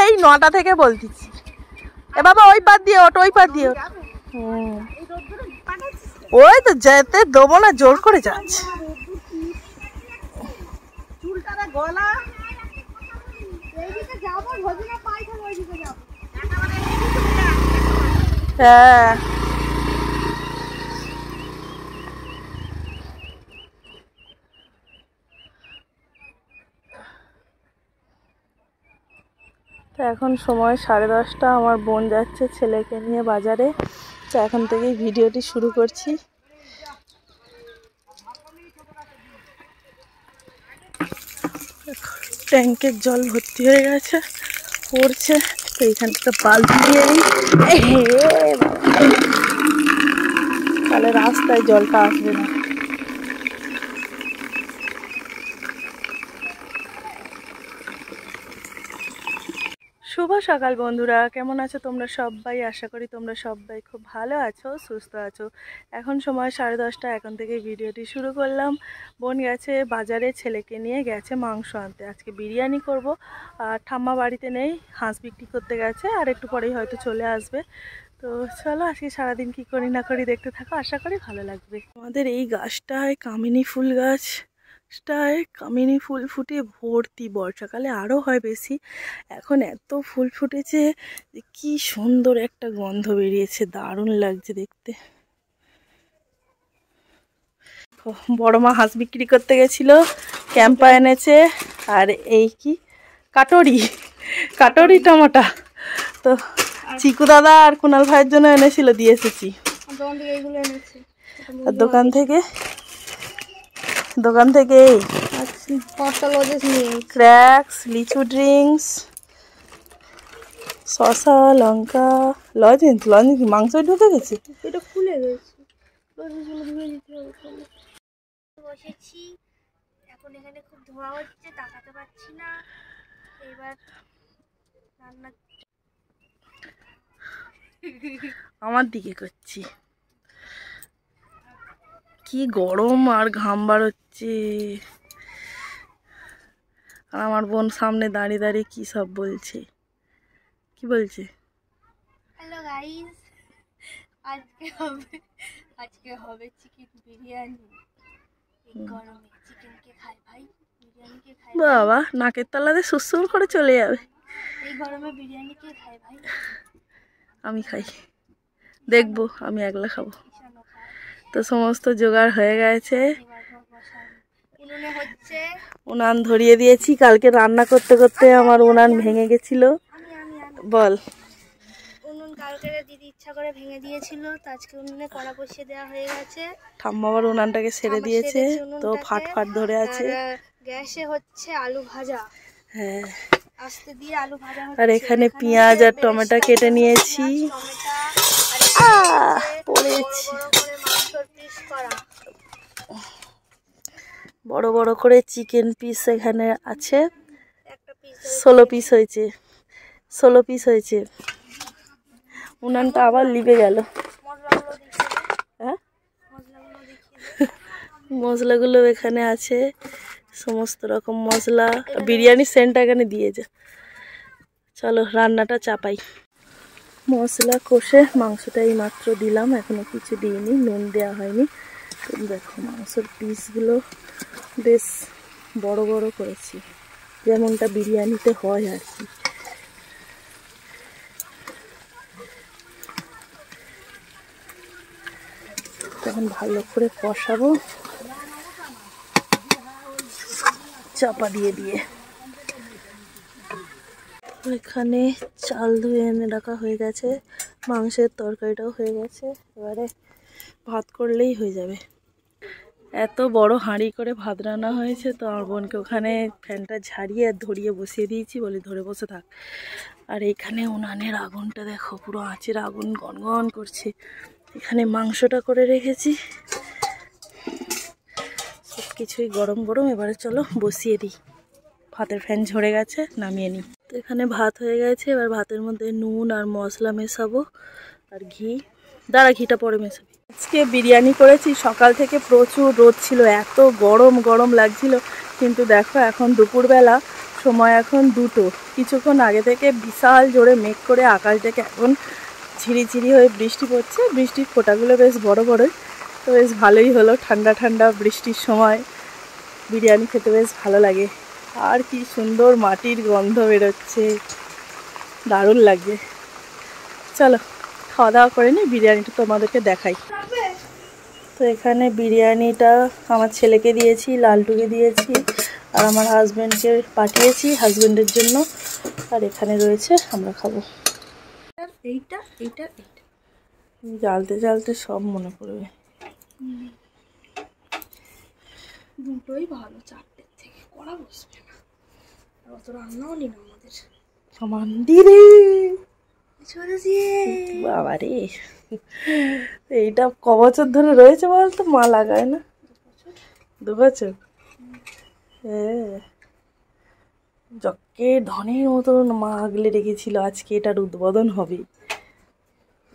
এই 9টা থেকে বলতেছি। এ বাবা ওই পার দিয়ে ওঠ, ওই পার দিয়ে ওঠ। ওই তো যেতে দেবো না, জোর করে যাচ্ছে। হ্যাঁ তো এখন সময় 10:30। আমার বোন যাচ্ছে ছেলেকে নিয়ে বাজারে। তো এখন থেকেই ভিডিওটি শুরু করছি। ট্যাঙ্কের জল ভর্তি হয়ে গেছে, পড়ছে। তো এইখান থেকে বালতি দিয়ে নিই, তাহলে রাস্তায় জলটা আসবে না। শুভ সকাল বন্ধুরা, কেমন আছো তোমরা সবাই? আশা করি তোমরা সবাই খুব ভালো আছো, সুস্থ আছো। এখন সময় 10:30। এখন থেকে ভিডিওটি শুরু করলাম। বোন গেছে বাজারে, ছেলেকে নিয়ে গেছে মাংস আনতে। আজকে বিরিয়ানি করব। আর ঠাম্মা বাড়িতে নেই, হাঁস বিক্রি করতে গেছে, আর একটু পরেই হয়তো চলে আসবে। তো চলো আজকে সারাদিন কি করি না করি দেখতে থাকো, আশা করি ভালো লাগবে। আমাদের এই গাছটায় কামিনী ফুল গাছটায় কামিনী ফুল ফুটে ভর্তি। বর্ষাকালে আরও হয় বেশি, এখন এত ফুল ফুটেছে যে কি সুন্দর একটা গন্ধ বেরিয়েছে, দারুণ লাগছে দেখতে। বড় মা হাঁস বিক্রি করতে গেছিল, ক্যাম্পা এনেছে। আর এই কি কাটরি টমাটা তো চিকু দাদা আর কুনাল ভাইয়ের জন্য এনেছিল, দিয়ে এসেছি। আর দোকান থেকে ক্র্যাক্স, লিচু ড্রিঙ্কস, শসা, লঙ্কা, লজেন্স মাংস ঢুকে গেছে। এটা খুলে গেছে, বসেছি এখন। এখানে খুব ধোঁয়া হচ্ছে, তাকাতে পারছি না। এবার রান্না আমার দিকে করছি। কি গরম আর ঘাম বার হচ্ছে। আর আমার বোন সামনে দাঁড়িয়ে দাঁড়িয়ে কি সব বলছে, কি বলছে? হ্যালো গাইস, আজকে হবে চিকেন বিরিয়ানি। এই গরমে চিকেন কে খায় ভাই, বিরিয়ানি কে খায়? বাবা নাকের তলাতে সুরসুর করে চলে যাবে। এই গরমে বিরিয়ানি কে খায় ভাই? আমি খাই, দেখবো, আমি একলা খাবো। তো সমস্ত জোগাড় হয়ে গেছে, উনান ধরিয়ে দিয়েছি। কালকে রান্না করতে করতে আমার উনান ভেঙে গেছিল। বল। উনুন কালকে দিদি ইচ্ছা করে ভেঙে দিয়েছিল, তো আজকে উনুনে কড়া বসিয়ে দেওয়া হয়ে গেছে। ঠাম্মা আবার উনানটাকে সেরে দিয়েছে, তো ফাট ধরে আছে। গ্যাসে হচ্ছে আলু ভাজা। হ্যাঁ, আস্তে দিয়ে আলু ভাজা হচ্ছে। আর এখানে পেঁয়াজ আর টমেটো কেটে নিয়েছি। বড় বড় করে চিকেন পিস এখানে আছে, 16 পিস হয়েছে। উনানটা আবার লিবে গেল। হ্যাঁ, মশলাগুলো এখানে আছে, সমস্ত রকম মশলা। বিরিয়ানির সেন্টটা এখানে দিয়ে যা। চলো রান্নাটা চাপাই। মশলা কষে মাংসটা এই মাত্র দিলাম, এখনো কিছু দিইনি, নুন দেওয়া হয়নি। তো দেখো মাংসের পিসগুলো বেশ বড় বড় করেছি, যেমনটা বিরিয়ানিতে হয় আর কি। তখন ভালো করে কষাবো চাপা দিয়ে দিয়ে। এখানে চাল ধুয়ে এনে রাখা হয়ে গেছে, মাংসের তরকারিটাও হয়ে গেছে। এবারে ভাত করলেই হয়ে যাবে। এত বড় হাঁড়ি করে ভাত রান্না হয়েছে, তো আমার বোনকে ওখানে ফ্যানটা ঝাড়িয়ে আর ধরিয়ে বসিয়ে দিয়েছি, বলে ধরে বসে থাক। আর এখানে উনানের আগুনটা দেখো, পুরো আঁচের আগুন গনগন করছে। এখানে মাংসটা করে রেখেছি, সব কিছুই গরম গরম। এবারে চলো বসিয়ে দিই। ভাতের ফ্যান ঝরে গেছে, নামিয়ে নিই। তো এখানে ভাত হয়ে গেছে, এবার ভাতের মধ্যে নুন আর মশলা মেশাবো, আর ঘি। দাঁড়া, ঘিটা পরে মেশাবি। আজকে বিরিয়ানি করেছি, সকাল থেকে প্রচুর রোদ ছিল, এত গরম লাগছিল। কিন্তু দেখো এখন দুপুরবেলা সময় এখন 2টো। কিছুক্ষণ আগে থেকে বিশাল জোরে মেঘ করে আকাশ থেকে এখন ঝিরিঝিরি হয়ে বৃষ্টি পড়ছে। বৃষ্টির ফোঁটাগুলো বেশ বড় বড়ই, তো বেশ ভালোই হলো। ঠান্ডা ঠান্ডা বৃষ্টির সময় বিরিয়ানি খেতে বেশ ভালো লাগে। আর কি সুন্দর মাটির গন্ধ বেরোচ্ছে, দারুণ লাগছে। চলো খাওয়া দাওয়া করে নিই, বিরিয়ানিটা তোমাদেরকে দেখাই। তো এখানে বিরিয়ানিটা আমার ছেলেকে দিয়েছি, লালটুকে দিয়েছি, আর আমার হাজব্যান্ডকে পাঠিয়েছি হাজব্যান্ডের জন্য। আর এখানে রয়েছে, আমরা খাবো। এইটা এইটা এইটা জ্বালতে জ্বালতে সব মনে পড়বে। দুটোই ভালো, 4টের থেকে করা বসবে না। আর অত রান্নাও নেই আমাদের। মন্দিরে বাবা রে, এইটা ক বছর ধরে রয়েছে বলতো? মা লাগায় না? 2 বছর। হ্যাঁ, যকে ধনের মতন মা আগলে রেখেছিল। আজকে এটার উদ্বোধন হবে।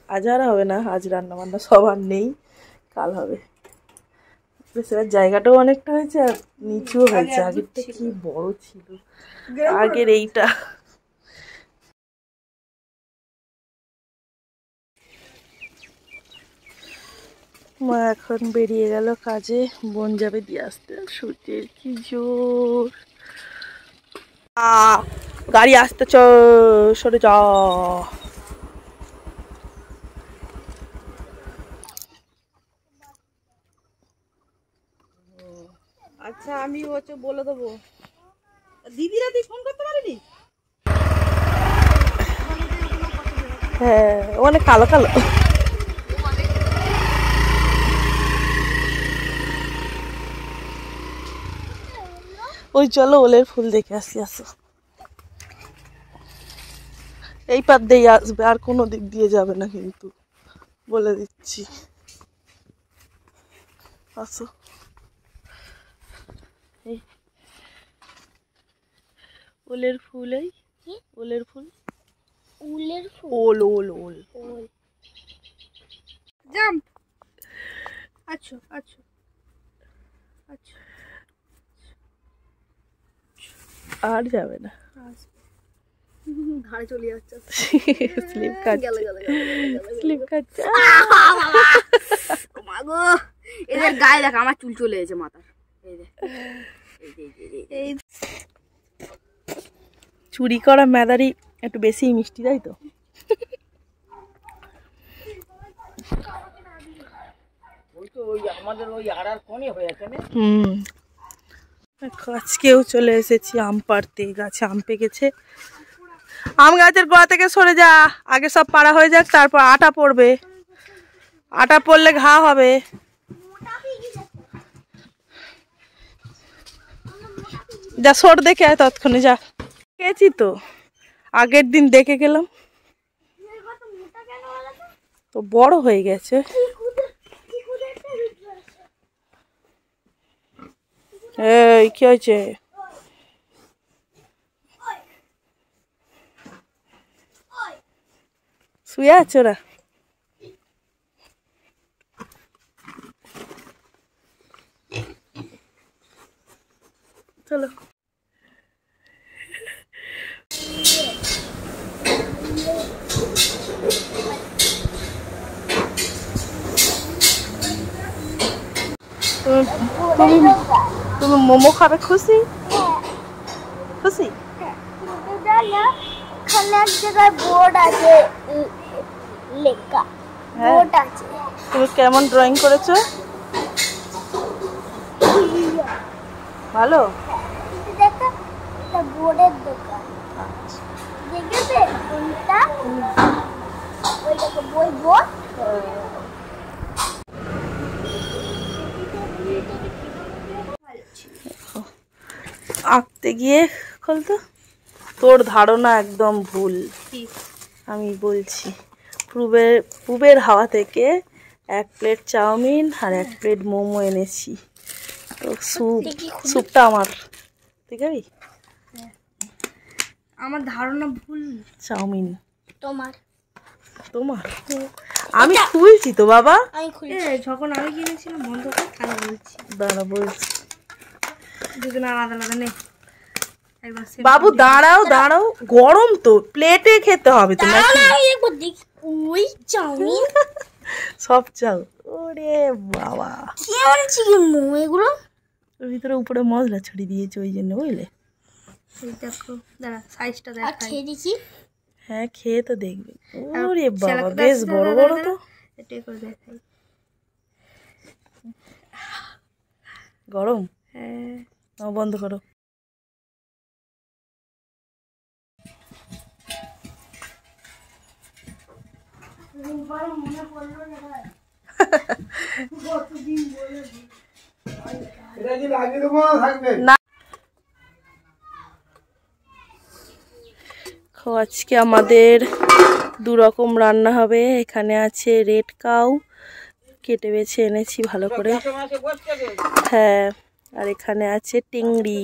আজ আর হবে না, আজ রান্না বান্না সব আর নেই, কাল হবে। এবার জায়গাটাও অনেকটা হয়েছে আর নিচুও হয়েছে। আগেরটা কি বড় ছিল, আগের এইটা। মা এখন বেরিয়ে গেল কাজে, বোন যাবে দিয়ে আসতে। সূর্যের কি জোর, গাড়ি আসতে সরে যা। আচ্ছা আমি হচ্ছে বলে দেবো। দিদিরা তুই ফোন করতে পারিনি? হ্যাঁ, অনেক কালো কালো। ওই চলো ওলের ফুল দেখে আসি। আসো, এই পার দিয়ে আসবে, আর কোনো দিক দিয়ে যাবে না কিন্তু, বলে দিচ্ছি। আসো, এই ওলের ফুল, এই ওলের ফুল, উলের ফুল, ওল ওল ওল। জাম্প। আচ্ছা আচ্ছা আচ্ছা, আর যাবে না, ধারে চলে যাচ্ছে। স্লিপ কাটছে, স্লিপ কাটছে। মা গো, এদের গায়ে দেখ আমার চুল চলে এসেছে মাথার। এই চুরি করা মেদারি একটু বেশি মিষ্টি, তাই তো? আজকেও চলে এসেছি আম পাড়তে। গাছে আম পেকেছে। আম গাছের গোড়া থেকে সরে যা, আগে সব পাড়া হয়ে যাক, তারপর আটা পড়বে। আটা পড়লে ঘা হবে। যা সর দেখে আয়, তৎক্ষণে যা। গেছি তো, আগের দিন দেখে গেলাম তো, বড় হয়ে গেছে। এই কি হয়েছে? শুয়ে আছে ওরা? চলো, তুমি মোমো খাবে? খুশি? খুশি? এক জায়গায় বোর্ড আছে লেখা, বোর্ড আছে। তুমি কেমন ড্রয়িং করেছো? ভালো। দেখো, এটা বোর্ডের দোকান। দেখেছে কোনটা? ওই দেখো বই বোর্ড। আঁকতে গিয়ে বলতো তোর ধারণা একদম ভুল। আমি বলছি, পূবের হাওয়া থেকে 1 প্লেট চাউমিন আর 1 প্লেট মোমো এনেছি। তো স্যুপটা আমার, ঠিক আছে? আমার ধারণা ভুল। চাউমিন তোমার তোমার আমি খুলছি তো বাবা। আমি খুলছি, যখন আমি কিনেছিলাম বন্ধ করে আমি বলছি। দাঁড়া বলছি, দুজন আলাদা আলাদা নেই, বাবু দাঁড়াও দাঁড়াও, গরম তো, প্লেটে খেতে হবে তো নাকি? ওই চাউমিন সব চাও। ওরে বাবা, কি আর চিকেন মোমো এগুলো। ওর ভিতরে উপরে মশলা ছড়িয়ে দিয়েছে ওই জন্য, বুঝলে? এই দেখো, দাঁড়া সাইজটা দেখাই। খেয়ে দিছি। হ্যাঁ খেয়ে তো দেখবে। ওরে বাবা, বেশ বড় বড় তো। এটাই করে দেখাই। গরম? হ্যাঁ। নাও বন্ধ করো। আজকে আমাদের 2 রকম রান্না হবে। এখানে আছে রেড কাউ, কেটে বেছে এনেছি ভালো করে। হ্যাঁ, আর এখানে আছে টেংরি।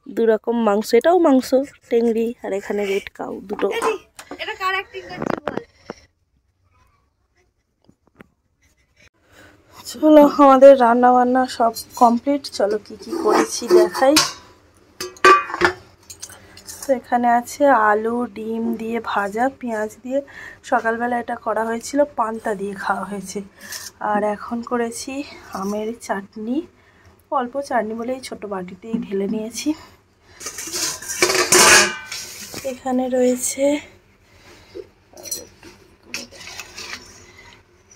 2 রকম মাংস, এটাও মাংস টেংরি, আর এখানে রেড কাউ, দুটো। এটা কার অ্যাক্টিং করছিস বল? চলো, আমাদের রান্না বান্না সব কমপ্লিট। চলো কি কি করেছি দেখাই। তো এখানে আছে আলু ডিম দিয়ে ভাজা, পেঁয়াজ দিয়ে। সকালবেলা এটা করা হয়েছিল, পান্তা দিয়ে খাওয়া হয়েছে। আর এখন করেছি আমের চাটনি, অল্প চাটনি বলেই ছোট বাটিতেই ঢেলে নিয়েছি। আর এখানে রয়েছে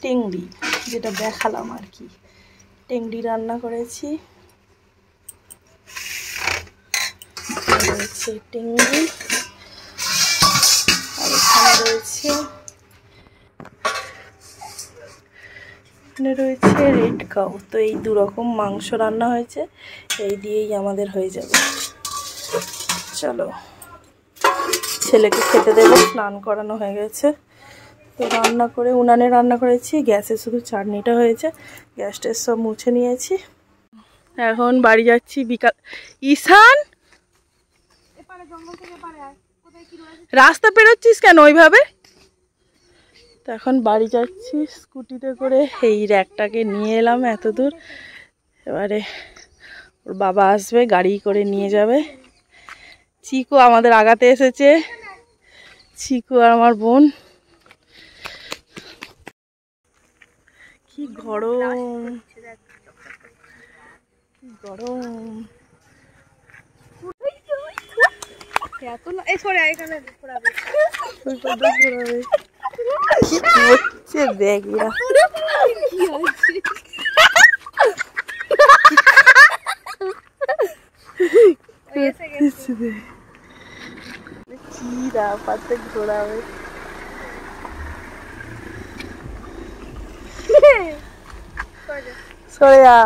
টেংরি, যেটা দেখালাম আর কি, টেংরি রান্না করেছি। রয়েছে টেংরি, আর এখানে রয়েছে রেড কাউ। তো এই 2 রকম মাংস রান্না হয়েছে, এই দিয়েই আমাদের হয়ে যাবে। চলো, ছেলেকে খেতে দেবো, স্নান করানো হয়ে গেছে। তো রান্না করে, উনানে রান্না করেছি, গ্যাসে শুধু চাটনিটা হয়েছে, গ্যাসটা সব মুছে নিয়েছি। এখন বাড়ি যাচ্ছি বিকাল। ঈশান, রাস্তা পেরোচ্ছিস কেন ওইভাবে? তো এখন বাড়ি যাচ্ছি স্কুটিতে করে। এই র্যাকটাকে নিয়ে এলাম এত দূর, এবারে ওর বাবা আসবে, গাড়ি করে নিয়ে যাবে। চিকু আমাদের আগাতে এসেছে, চিকু আর আমার বোন। কি গরম, কি গরম। দেখ এরা কি পাতে ঘোরাবে। সরে যা।